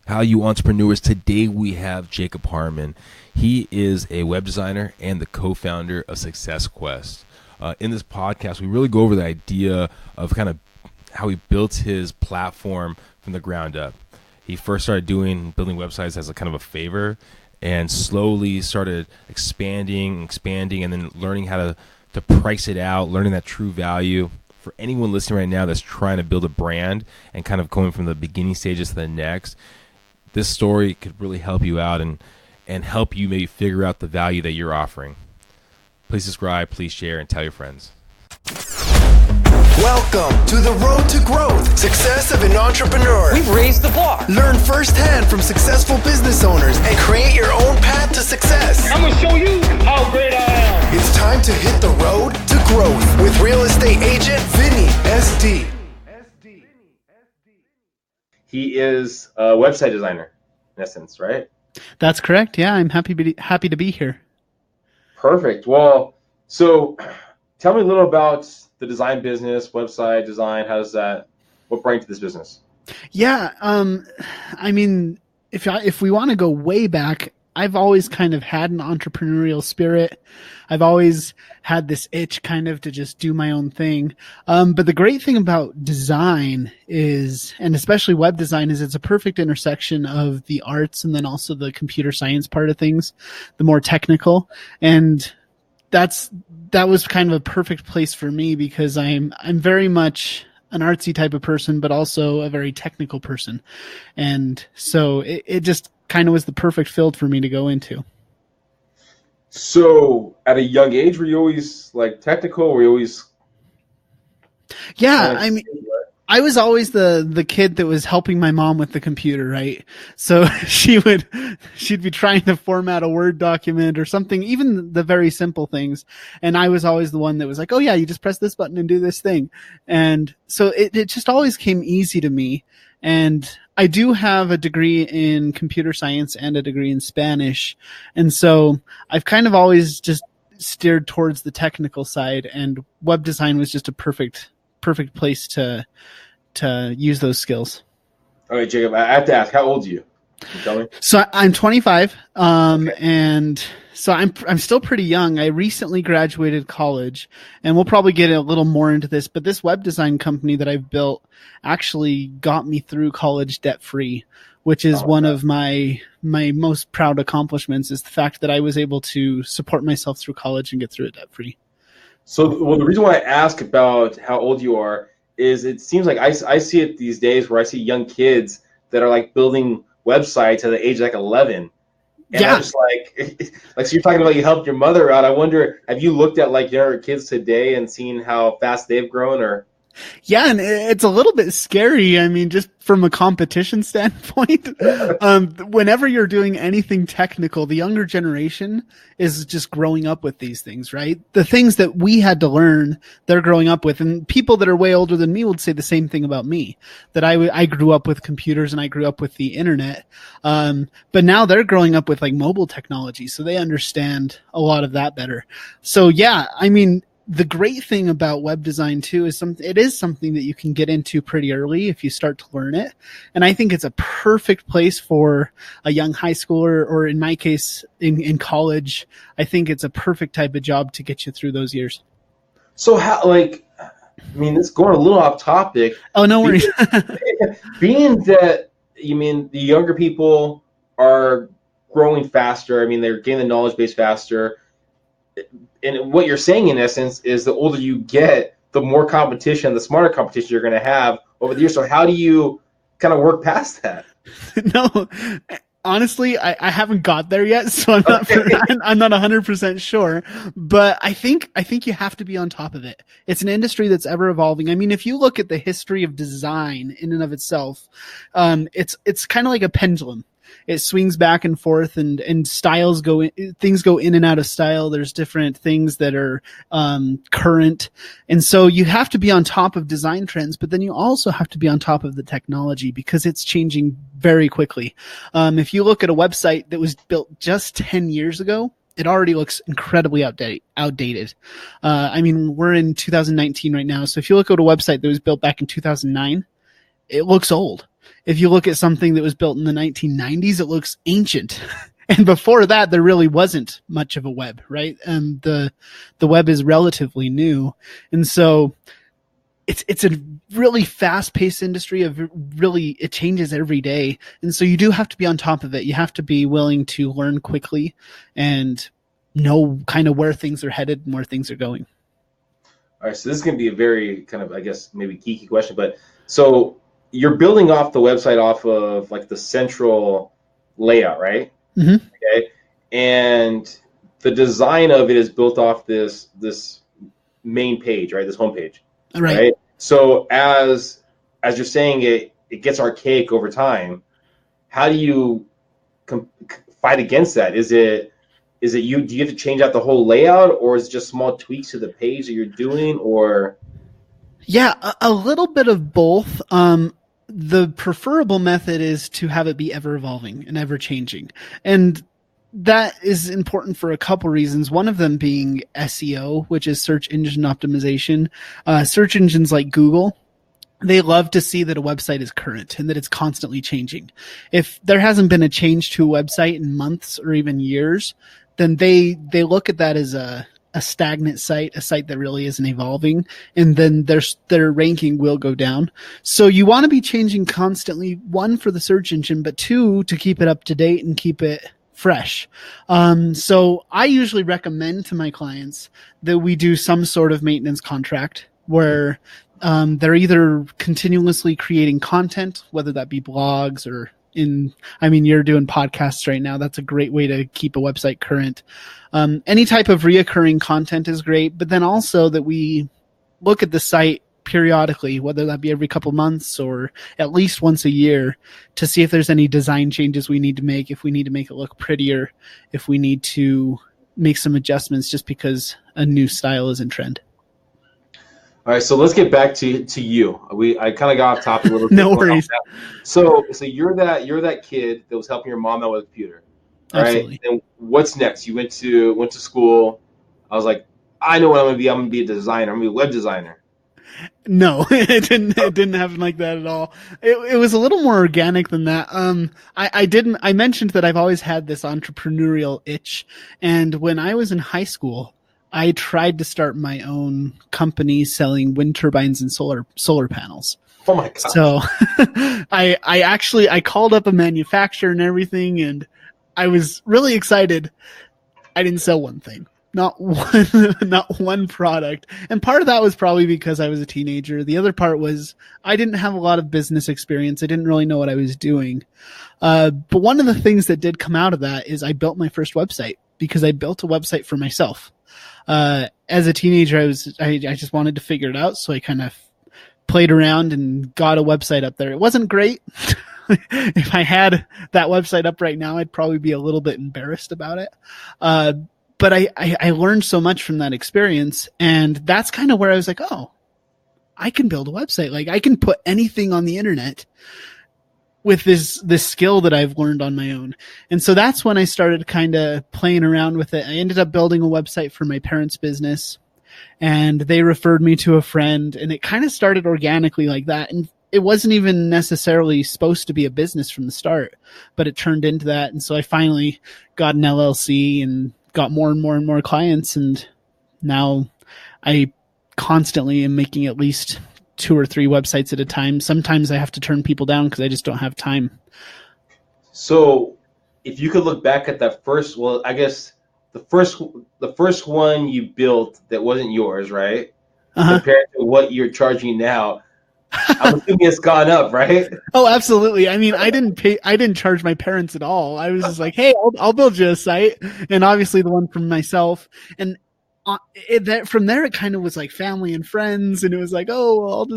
How you entrepreneurs? Today we have Jacob Harmon. He is a web designer and the co-founder of Success Quest. In this podcast, we really go over the idea of kind of how he built his platform from the ground up. He first started building websites as a kind of a favor, and slowly started expanding, and then learning how to price it out, learning that true value. For anyone listening right now that's trying to build a brand and kind of going from the beginning stages to the next, this story could really help you out and help you maybe figure out the value that you're offering. Please subscribe, please share, and tell your friends. Welcome to the road to growth, success of an entrepreneur. We've raised the bar. Learn firsthand from successful business owners and create your own path to success. I'm going to show you how great I am. It's time to hit the road to growth with real estate agent Vinny SD. He is a website designer, in essence, right? That's correct. Yeah, I'm happy to be here. Perfect. Well, so tell me a little about the design business, website design. What brought you to this business? Yeah, I mean, if we want to go way back, I've always kind of had an entrepreneurial spirit. I've always had this itch kind of to just do my own thing. But the great thing about design is, and especially web design, is it's a perfect intersection of the arts and then also the computer science part of things, the more technical. And that was kind of a perfect place for me because I'm very much an artsy type of person, but also a very technical person. And so it just kind of was the perfect field for me to go into. So at a young age, were you always like technical? Were you always? Yeah, I mean, I was always the kid that was helping my mom with the computer, right? So she'd be trying to format a Word document or something, even the very simple things. And I was always the one that was like, oh yeah, you just press this button and do this thing. And so it just always came easy to me. And I do have a degree in computer science and a degree in Spanish. And so I've kind of always just steered towards the technical side, and web design was just a perfect place to use those skills. All right, Jacob, I have to ask, how old are you? Can you tell me? So I'm 25, Okay. and so I'm still pretty young. I recently graduated college, and we'll probably get a little more into this, but this web design company that I've built actually got me through college debt-free, which is one of my most proud accomplishments, is the fact that I was able to support myself through college and get through it debt-free. So, the reason why I ask about how old you are is it seems like I see it these days where I see young kids that are like building websites at the age of like 11. And Yeah. I'm just like, so you're talking about you helped your mother out. I wonder, have you looked at like younger kids today and seen how fast they've grown, or? Yeah, and it's a little bit scary. I mean, just from a competition standpoint, whenever you're doing anything technical, the younger generation is just growing up with these things, right? The things that we had to learn, they're growing up with. And people that are way older than me would say the same thing about me, that I grew up with computers and I grew up with the internet. But now they're growing up with like mobile technology, so they understand a lot of that better. So yeah, I mean, the great thing about web design too is it is something that you can get into pretty early if you start to learn it. And I think it's a perfect place for a young high schooler, or in my case, in college. I think it's a perfect type of job to get you through those years. So how, like, I mean, it's going a little off topic. Oh, no worries. Being that, you mean the younger people are growing faster. I mean, they're getting the knowledge base faster. And what you're saying, in essence, is the older you get, the more competition, the smarter competition you're going to have over the years. So how do you kind of work past that? No, honestly, I haven't got there yet, so I'm not 100% sure. But I think you have to be on top of it. It's an industry that's ever evolving. I mean, if you look at the history of design in and of itself, it's kind of like a pendulum. It swings back and forth, and styles things go in and out of style. There's different things that are current. And so you have to be on top of design trends, but then you also have to be on top of the technology because it's changing very quickly. If you look at a website that was built just 10 years ago, it already looks incredibly outdated. I mean, we're in 2019 right now. So if you look at a website that was built back in 2009, it looks old. If you look at something that was built in the 1990s, it looks ancient. And before that, there really wasn't much of a web, right? And the web is relatively new. And so it's a really fast-paced industry. It changes every day. And so you do have to be on top of it. You have to be willing to learn quickly and know kind of where things are headed and where things are going. All right, so this is going to be a very kind of, I guess, maybe geeky question, but so you're building off the website off of like the central layout, right? Mm-hmm. Okay, and the design of it is built off this main page, right? This homepage, right? So as you're saying, it gets archaic over time. How do you fight against that? Is it you? Do you have to change out the whole layout, or is it just small tweaks to the page that you're doing, or? Yeah, a little bit of both. The preferable method is to have it be ever evolving and ever changing. And that is important for a couple reasons. One of them being SEO, which is search engine optimization. Search engines like Google, they love to see that a website is current and that it's constantly changing. If there hasn't been a change to a website in months or even years, then they look at that as a stagnant site, a site that really isn't evolving, and then their ranking will go down. So you want to be changing constantly, one, for the search engine, but two, to keep it up to date and keep it fresh. So I usually recommend to my clients that we do some sort of maintenance contract where they're either continuously creating content, whether that be blogs or you're doing podcasts right now. That's a great way to keep a website current. Any type of reoccurring content is great, but then also that we look at the site periodically, whether that be every couple months or at least once a year, to see if there's any design changes we need to make, if we need to make it look prettier, if we need to make some adjustments just because a new style is in trend. All right, so let's get back to you. I kind of got off topic a little bit. No worries. So you're that kid that was helping your mom out with a computer. All Absolutely. Right. And what's next? You went to school. I was like, I know what I'm gonna be. I'm gonna be a designer. I'm gonna be a web designer. No, it didn't happen like that at all. It was a little more organic than that. I mentioned that I've always had this entrepreneurial itch, and when I was in high school, I tried to start my own company selling wind turbines and solar panels. Oh my god! So I called up a manufacturer and everything, and I was really excited. I didn't sell one thing. Not one product. And part of that was probably because I was a teenager. The other part was I didn't have a lot of business experience. I didn't really know what I was doing. But one of the things that did come out of that is I built my first website because I built a website for myself. As a teenager, I just wanted to figure it out. So I kind of played around and got a website up there. It wasn't great. If I had that website up right now, I'd probably be a little bit embarrassed about it. But I learned so much from that experience, and that's kind of where I was like, oh, I can build a website. Like I can put anything on the internet with this skill that I've learned on my own. And so that's when I started kind of playing around with it. I ended up building a website for my parents' business, and they referred me to a friend, and it kind of started organically like that. And it wasn't even necessarily supposed to be a business from the start, but it turned into that. And so I finally got an LLC and got more and more and more clients. And now I constantly am making at least 2 or 3 websites at a time. Sometimes I have to turn people down because I just don't have time. So if you could look back at that first, well, I guess the first one you built that wasn't yours, right? Uh-huh. Compared to what you're charging now, I'm assuming it's gone up, right? Oh, absolutely. I mean, I didn't charge my parents at all. I was just like, hey, I'll build you a site. And obviously the one for myself. And from there, it kind of was like family and friends. And it was like, oh, well,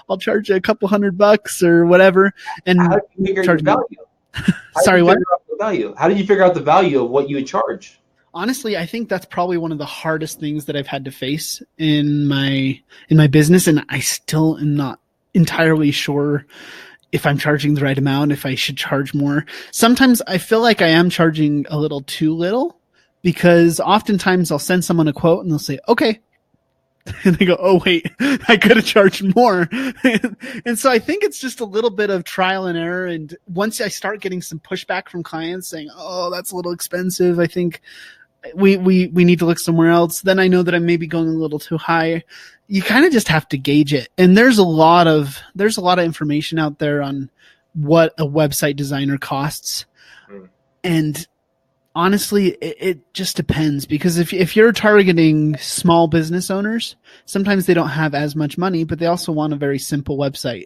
I'll charge you a couple $100 or whatever. And how did you figure out the value? Sorry, what? How did you figure out the value of what you would charge? Honestly, I think that's probably one of the hardest things that I've had to face in my business. And I still am not entirely sure if I'm charging the right amount, if I should charge more. Sometimes I feel like I am charging a little too little, because oftentimes I'll send someone a quote and they'll say, okay, And they go, oh, wait, I could have charged more. And so I think it's just a little bit of trial and error. And once I start getting some pushback from clients saying, oh, that's a little expensive, I think we need to look somewhere else, then I know that I may be going a little too high. You kind of just have to gauge it. And there's a lot of information out there on what a website designer costs. And honestly, it just depends, because if you're targeting small business owners, sometimes they don't have as much money, but they also want a very simple website.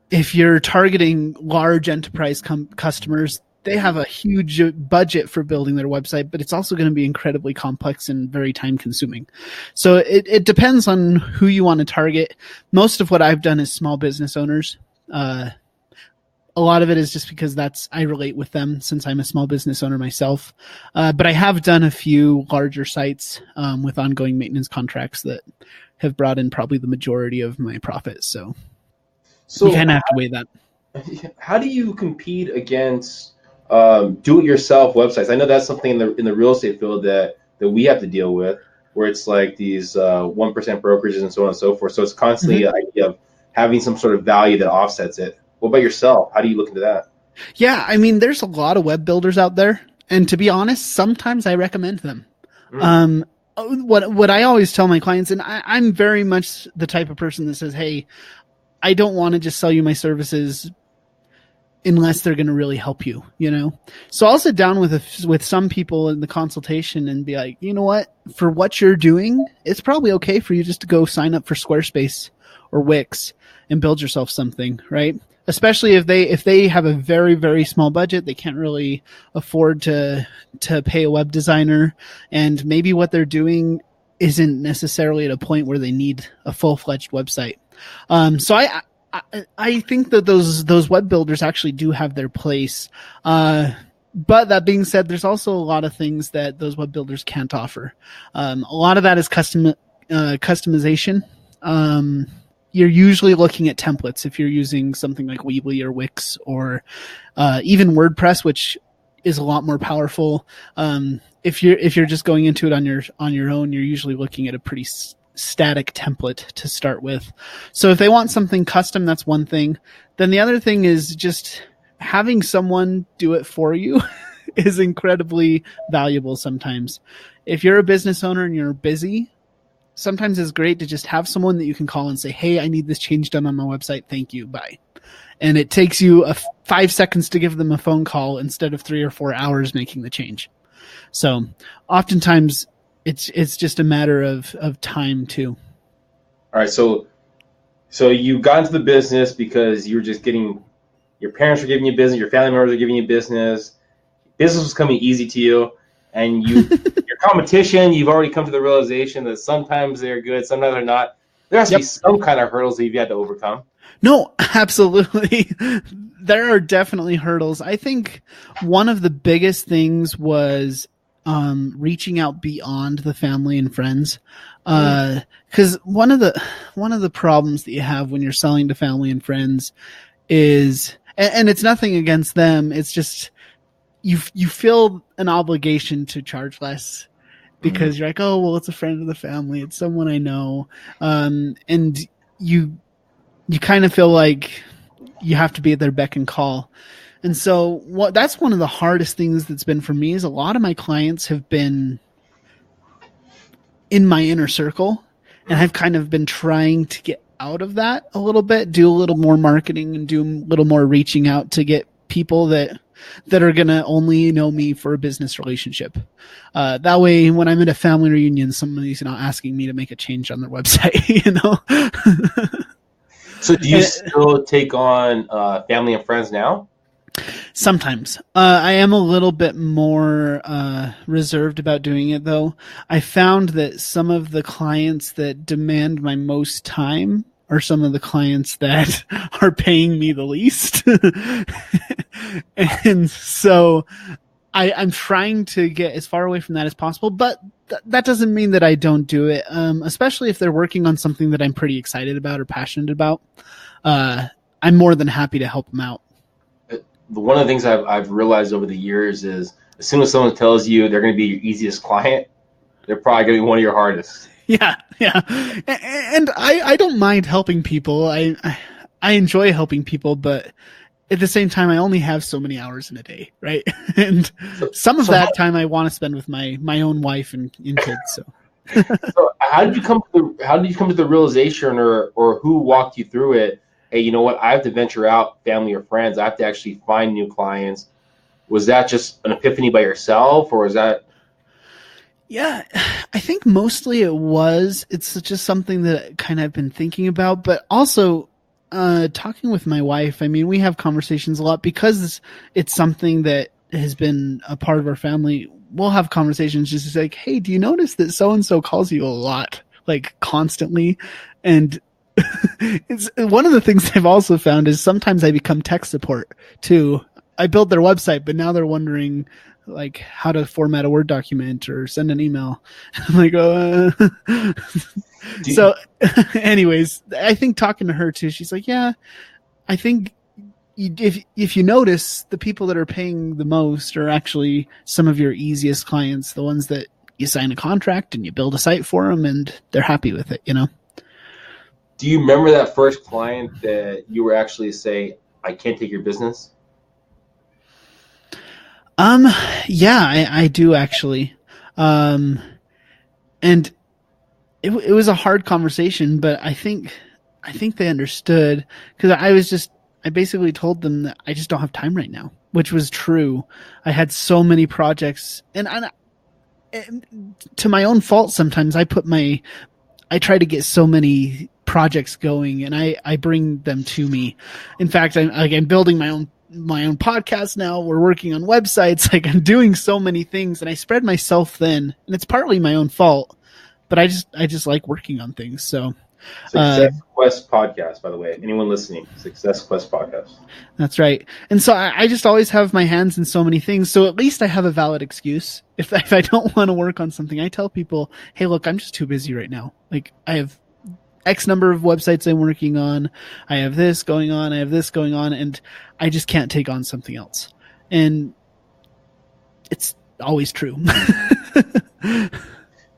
If you're targeting large enterprise customers, they have a huge budget for building their website, but it's also going to be incredibly complex and very time consuming. So it depends on who you want to target. Most of what I've done is small business owners. A lot of it is just because I relate with them since I'm a small business owner myself. But I have done a few larger sites with ongoing maintenance contracts that have brought in probably the majority of my profits. So you kind of have to weigh that. How do you compete against do-it-yourself websites? I know that's something in the real estate field that we have to deal with, where it's like these 1% brokerages and so on and so forth. So it's constantly an idea of having some sort of value that offsets it. What about yourself? How do you look into that? Yeah, I mean, there's a lot of web builders out there, and to be honest, sometimes I recommend them. What I always tell my clients, and I'm very much the type of person that says, hey, I don't want to just sell you my services unless they're going to really help you, you know? So I'll sit down with some people in the consultation and be like, you know what, for what you're doing, it's probably okay for you just to go sign up for Squarespace or Wix and build yourself something, right? Especially if they have a very, very small budget, they can't really afford to pay a web designer, and maybe what they're doing isn't necessarily at a point where they need a full-fledged website. So I think that those web builders actually do have their place. But that being said, there's also a lot of things that those web builders can't offer. A lot of that is customization. You're usually looking at templates if you're using something like Weebly or Wix or even WordPress, which is a lot more powerful. If you're just going into it on your own, you're usually looking at a pretty static template to start with. So if they want something custom, that's one thing. Then the other thing is just having someone do it for you is incredibly valuable sometimes. If you're a business owner and you're busy, sometimes it's great to just have someone that you can call and say, hey, I need this change done on my website. Thank you. Bye. And it takes you 5 seconds to give them a phone call instead of 3 or 4 hours making the change. So oftentimes it's just a matter of time too. All right. So you got into the business because you were just your parents were giving you business, your family members were giving you business. Business was coming easy to you, and your competition, you've already come to the realization that sometimes they're good, sometimes they're not. There has to be some kind of hurdles that you've had to overcome. No, absolutely. There are definitely hurdles. I think one of the biggest things was reaching out beyond the family and friends. Because one of the problems that you have when you're selling to family and friends is, and it's nothing against them, it's just you feel an obligation to charge less because you're like, oh, well, it's a friend of the family, it's someone I know, and you kind of feel like you have to be at their beck and call. And so that's one of the hardest things that's been for me is a lot of my clients have been in my inner circle, and I've kind of been trying to get out of that a little bit, do a little more marketing and do a little more reaching out to get people that are going to only know me for a business relationship. That way, when I'm at a family reunion, somebody's not asking me to make a change on their website, you know? So do you still take on family and friends now? Sometimes. I am a little bit more reserved about doing it, though. I found that some of the clients that demand my most time are some of the clients that are paying me the least. And so I'm trying to get as far away from that as possible, but that doesn't mean that I don't do it, especially if they're working on something that I'm pretty excited about or passionate about. I'm more than happy to help them out. One of the things I've realized over the years is as soon as someone tells you they're going to be your easiest client, they're probably going to be one of your hardest. Yeah, yeah. And I don't mind helping people. I enjoy helping people, but at the same time, I only have so many hours in a day, right? And some of that time I want to spend with my own wife and kids. So How did you come to the realization, or who walked you through it? Hey, you know what? I have to venture out, family or friends. I have to actually find new clients. Was that just an epiphany by yourself, or was that? yeah, I think mostly it was. It's just something that kind of I've been thinking about, but also talking with my wife. I mean, we have conversations a lot because it's something that has been a part of our family. We'll have conversations just like, hey, do you notice that so-and-so calls you a lot, like constantly? And it's one of the things I've also found is sometimes I become tech support too. I build their website, but now they're wondering like how to format a Word document or send an email. I'm like, so anyways, I think talking to her too, she's like, yeah, I think if you notice, the people that are paying the most are actually some of your easiest clients, the ones that you sign a contract and you build a site for them and they're happy with it, you know? Do you remember that first client that you were actually say, I can't take your business? Yeah, I do actually. And it was a hard conversation, but I think they understood because I basically told them that I just don't have time right now, which was true. I had so many projects and to my own fault. Sometimes I try to get so many projects going and I bring them to me. In fact, I'm building my own podcast now. We're working on websites. Like I'm doing so many things and I spread myself thin and it's partly my own fault, but I just like working on things. So Success Quest podcast, by the way, anyone listening, Success Quest podcast. That's right. And so I just always have my hands in so many things. So at least I have a valid excuse. If I don't want to work on something, I tell people, hey, look, I'm just too busy right now. Like I have X number of websites I'm working on. I have this going on. I have this going on. And I just can't take on something else. And it's always true.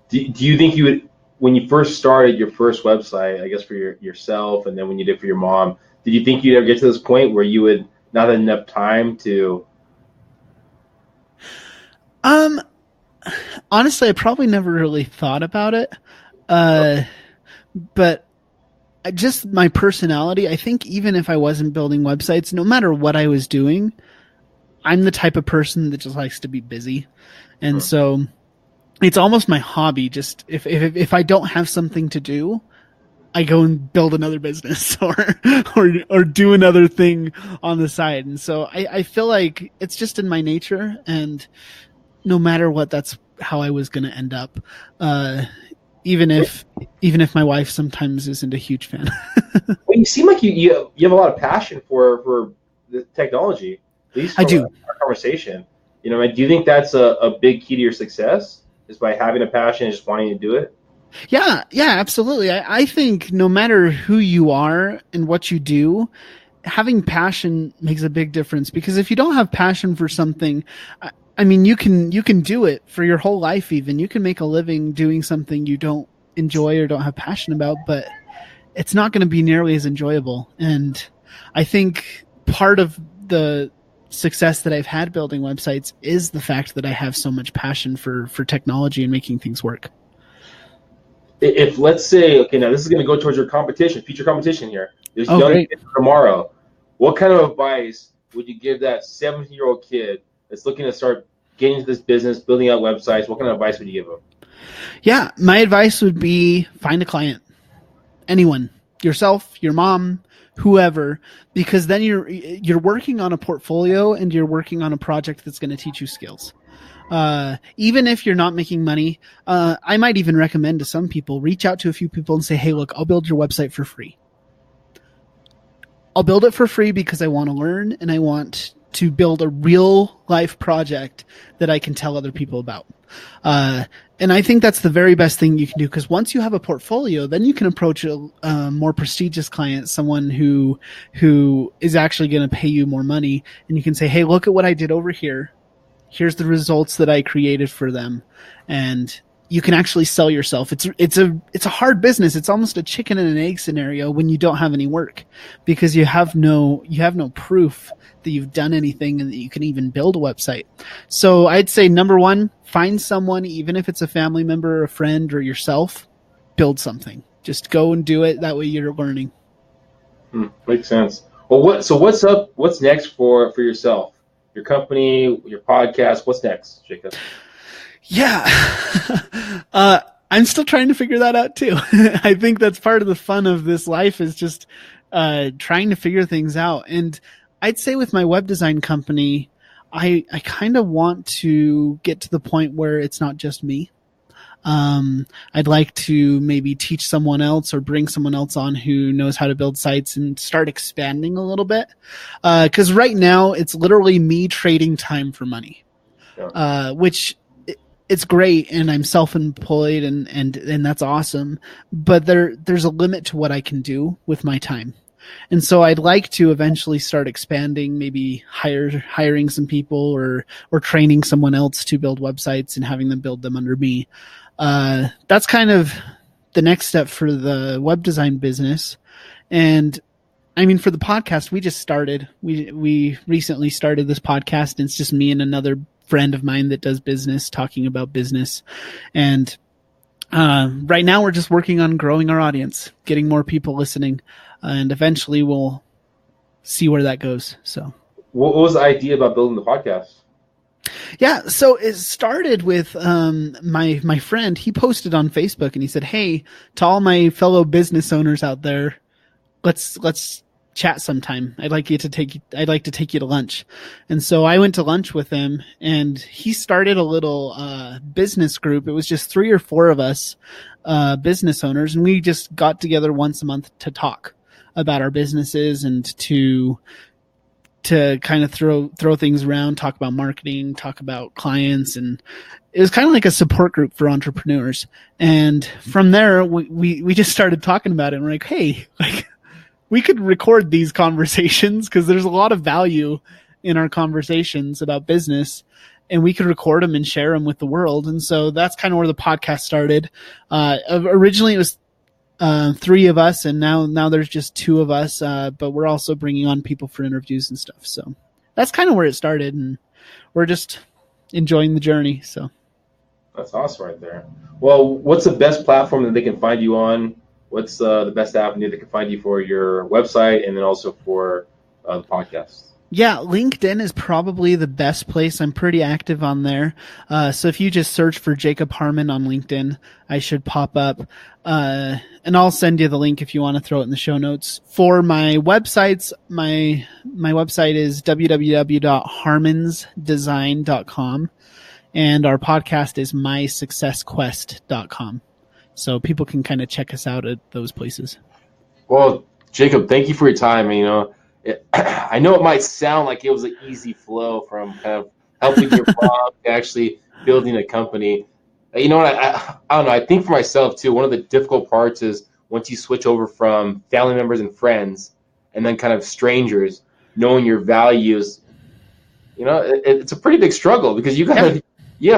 Do you think you would, when you first started your first website, I guess for yourself, and then when you did for your mom, did you think you'd ever get to this point where you would not have enough time to? Honestly, I probably never really thought about it. But just my personality, I think even if I wasn't building websites, no matter what I was doing, I'm the type of person that just likes to be busy. And so it's almost my hobby. Just if I don't have something to do, I go and build another business or do another thing on the side. And so I feel like it's just in my nature, and no matter what, that's how I was going to end up. Even if my wife sometimes isn't a huge fan. Well, you seem like you have a lot of passion for the technology. At least from I do. Our conversation. You know, do you think that's a big key to your success? Is by having a passion and just wanting to do it? Yeah, absolutely. I think no matter who you are and what you do, having passion makes a big difference, because if you don't have passion for something, I mean, you can do it for your whole life. Even you can make a living doing something you don't enjoy or don't have passion about, but it's not going to be nearly as enjoyable. And I think part of the success that I've had building websites is the fact that I have so much passion for technology and making things work. If let's say, okay, now this is going to go towards your future competition here. There's young great. kids tomorrow. What kind of advice would you give that 17-year-old kid that's looking to start getting into this business, building out websites? What kind of advice would you give them? Yeah, my advice would be find a client. Anyone. Yourself, your mom, whoever, because then you're working on a portfolio and you're working on a project that's going to teach you skills. Even if you're not making money, I might even recommend to some people, reach out to a few people and say, hey, look, I'll build your website for free. I'll build it for free because I want to learn and I want to build a real life project that I can tell other people about. And I think that's the very best thing you can do, because once you have a portfolio, then you can approach a more prestigious client, someone who is actually going to pay you more money, and you can say, hey, look at what I did over here. Here's the results that I created for them. And you can actually sell yourself. It's a hard business. It's almost a chicken and an egg scenario when you don't have any work, because you have no proof that you've done anything and that you can even build a website. So I'd say number one, find someone, even if it's a family member or a friend or yourself, build something. Just go and do it. That way you're learning. Makes sense. Well, what's up? What's next for yourself, your company, your podcast? What's next, Jacob? Yeah. I'm still trying to figure that out too. I think that's part of the fun of this life, is just trying to figure things out. And I'd say with my web design company, I kind of want to get to the point where it's not just me. I'd like to maybe teach someone else or bring someone else on who knows how to build sites and start expanding a little bit. 'Cause right now it's literally me trading time for money, which it's great. And I'm self-employed and that's awesome. But there's a limit to what I can do with my time. And so I'd like to eventually start expanding, maybe hiring some people or training someone else to build websites and having them build them under me. That's kind of the next step for the web design business. And I mean, for the podcast, we just started. We recently started this podcast, and it's just me and another friend of mine that does business, talking about business. And right now we're just working on growing our audience, getting more people listening, and eventually we'll see where that goes. So what was the idea about building the podcast? Yeah, so it started with my friend. He posted on Facebook and he said, "Hey, to all my fellow business owners out there, let's chat sometime. I'd like to take you to lunch." And so I went to lunch with him, and he started a little business group. It was just 3 or 4 of us business owners, and we just got together once a month to talk about our businesses and to kind of throw things around, talk about marketing, talk about clients. And it was kind of like a support group for entrepreneurs. And from there, we just started talking about it. And we're like, hey, like, we could record these conversations, because there's a lot of value in our conversations about business, and we could record them and share them with the world. And so that's kind of where the podcast started. Originally it was 3 of us, and now there's just 2 of us, but we're also bringing on people for interviews and stuff. So that's kind of where it started, and we're just enjoying the journey. So that's awesome right there. Well, what's the best platform that they can find you on? What's the best avenue they can find you for your website, and then also for the podcast? Yeah, LinkedIn is probably the best place. I'm pretty active on there. So if you just search for Jacob Harmon on LinkedIn, I should pop up. And I'll send you the link if you want to throw it in the show notes. For my websites, my website is www.harmonsdesign.com, and our podcast is mysuccessquest.com. So people can kind of check us out at those places. Well, Jacob, thank you for your time. I know it might sound like it was an easy flow from kind of helping your mom to actually building a company. You know what? I don't know. I think for myself too, one of the difficult parts is once you switch over from family members and friends, and then kind of strangers, knowing your values. It's a pretty big struggle, because you have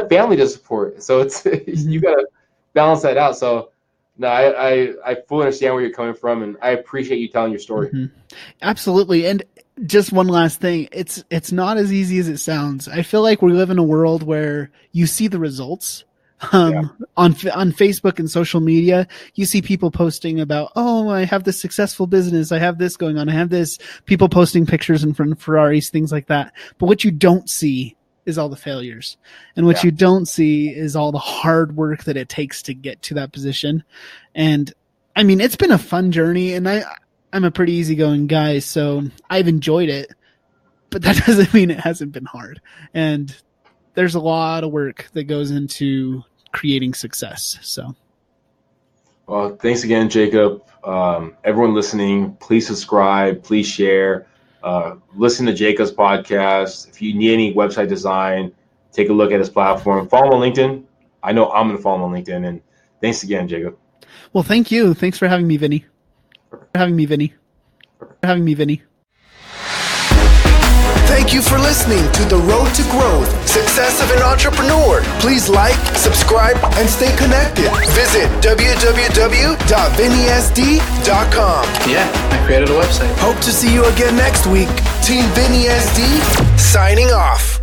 family to support, so it's you got to balance that out. So no, I fully understand where you're coming from, and I appreciate you telling your story. Mm-hmm. Absolutely. And just one last thing, it's not as easy as it sounds. I feel like we live in a world where you see the results on Facebook and social media. You see people posting about, oh, I have this successful business, I have this going on, I have this, people posting pictures in front of Ferraris, things like that. But what you don't see is all the failures. And what you don't see is all the hard work that it takes to get to that position. And I mean, it's been a fun journey, and I'm a pretty easygoing guy, so I've enjoyed it, but that doesn't mean it hasn't been hard. And there's a lot of work that goes into creating success. So, well, thanks again, Jacob. Everyone listening, please subscribe, please share. Listen to Jacob's podcast. If you need any website design, take a look at his platform. Follow him on LinkedIn. I know I'm going to follow him on LinkedIn. And thanks again, Jacob. Well, thank you. Thanks for having me, Vinny. Thank you for listening to The Road to Growth, Success of an Entrepreneur. Please like, subscribe, and stay connected. Visit www.vinnySD.com. Yeah, I created a website. Hope to see you again next week. Team Vinny SD, signing off.